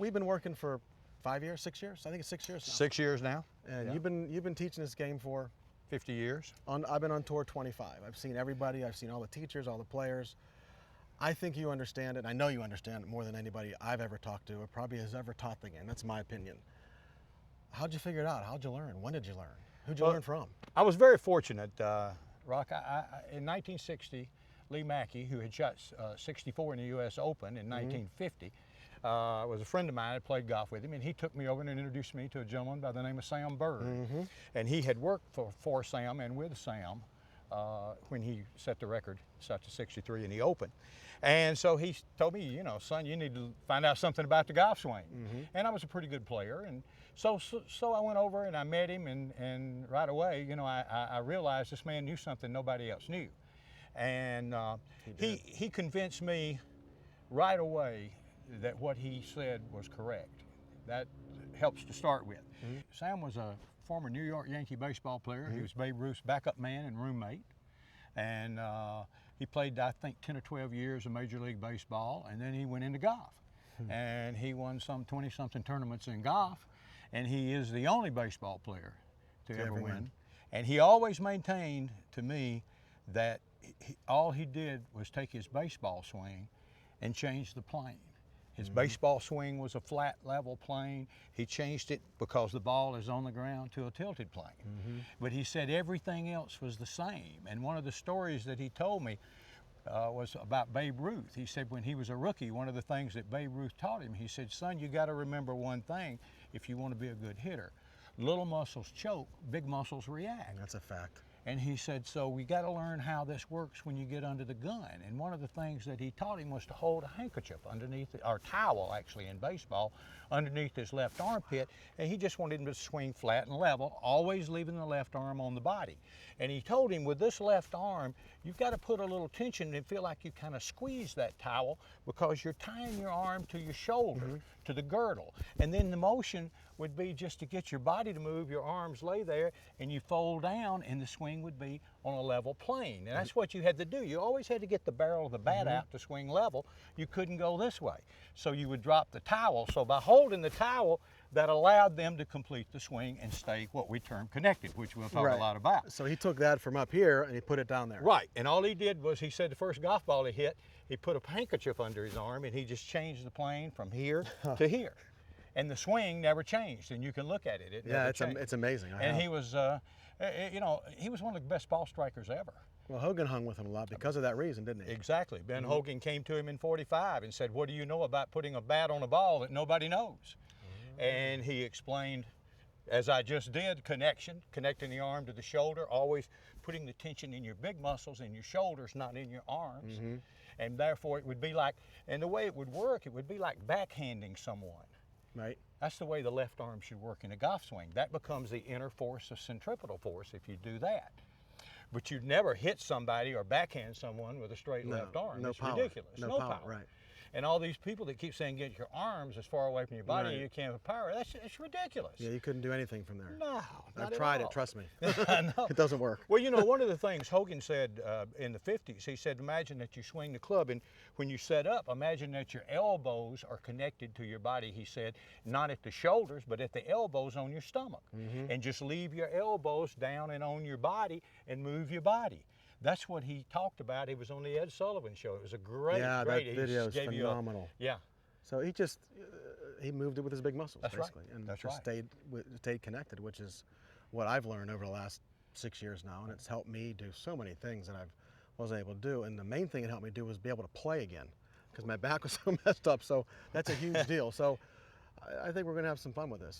We've been working for 5 years, 6 years. I think it's 6 years now. 6 years now. And yeah. you've been teaching this game for 50 years. I've been on tour 25. I've seen everybody. I've seen all the teachers, all the players. I think you understand it. I know you understand it more than anybody I've ever talked to or probably has ever taught the game. That's my opinion. How'd you figure it out? How'd you learn? When did you learn? Who'd you learn from? I was very fortunate, Rock. In 1960, Lee Mackey, who had shot 64 in the U.S. Open in 1950, was a friend of mine. I played golf with him, and he took me over and introduced me to a gentleman by the name of Sam Bird. And he had worked for Sam and with Sam when he set the record, shot to 63 in the Open. And so he told me, you know, son, you need to find out something about the golf swing. And I was a pretty good player, and so I went over and I met him, and right away, you know, I realized this man knew something nobody else knew. And he convinced me right away that what he said was correct. That helps to start with. Sam was a former New York Yankee baseball player. He was Babe Ruth's backup man and roommate. And he played, I think, 10 or 12 years of Major League Baseball, and then he went into golf. And he won some 20-something tournaments in golf, and he is the only baseball player to ever win. And he always maintained to me that all he did was take his baseball swing and change the plane. His baseball swing was a flat, level plane. He changed it because the ball is on the ground to a tilted plane. But he said everything else was the same. And one of the stories that he told me was about Babe Ruth. He said when he was a rookie, one of the things that Babe Ruth taught him, he said, son, you got to remember one thing if you want to be a good hitter. Little muscles choke, big muscles react. That's a fact. And he said, so we got to learn how this works when you get under the gun. And one of the things that he taught him was to hold a handkerchief underneath, or towel actually in baseball, underneath his left armpit. And he just wanted him to swing flat and level, always leaving the left arm on the body. And he told him with this left arm, you've got to put a little tension and feel like you kind of squeeze that towel because you're tying your arm to your shoulder, to the girdle. And then the motion would be just to get your body to move, your arms lay there, and you fold down, and the swing would be on a level plane. And that's what you had to do. You always had to get the barrel of the bat out to swing level. You couldn't go this way. So you would drop the towel. So by holding the towel, that allowed them to complete the swing and stay what we term connected, which we'll talk a lot about. So he took that from up here and he put it down there. Right, and all he did was, he said the first golf ball he hit, he put a handkerchief under his arm and he just changed the plane from here to here. And the swing never changed, and you can look at it. It's amazing. He was, you know, he was one of the best ball strikers ever. Well, Hogan hung with him a lot because of that reason, didn't he? Exactly. Ben Hogan came to him in '45 and said, what do you know about putting a bat on a ball that nobody knows? And he explained, as I just did, connecting the arm to the shoulder, always putting the tension in your big muscles in your shoulders, not in your arms. And therefore it would be like, and the way it would work, it would be like backhanding someone. Right. That's the way the left arm should work in a golf swing. That becomes the inner force of centripetal force if you do that. But you'd never hit somebody or backhand someone with a straight left arm. No It's power. ridiculous. No power. Right. And all these people that keep saying get your arms as far away from your body as you can with power, it's ridiculous. Yeah, you couldn't do anything from there. No, I've tried it, trust me. I know. It doesn't work. Well, you know, one of the things Hogan said in the 50s, he said, imagine that you swing the club, and when you set up, imagine that your elbows are connected to your body, he said, not at the shoulders, but at the elbows on your stomach. And just leave your elbows down and on your body and move your body. That's what he talked about. It was on the Ed Sullivan Show. It was a great, that video is phenomenal. Yeah. So he just, he moved it with his big muscles, That's basically. right. And That's just stayed connected, which is what I've learned over the last 6 years now. And it's helped me do so many things that I wasn't able to do. And the main thing it helped me do was be able to play again because my back was so messed up. So that's a huge deal. So I think we're going to have some fun with this.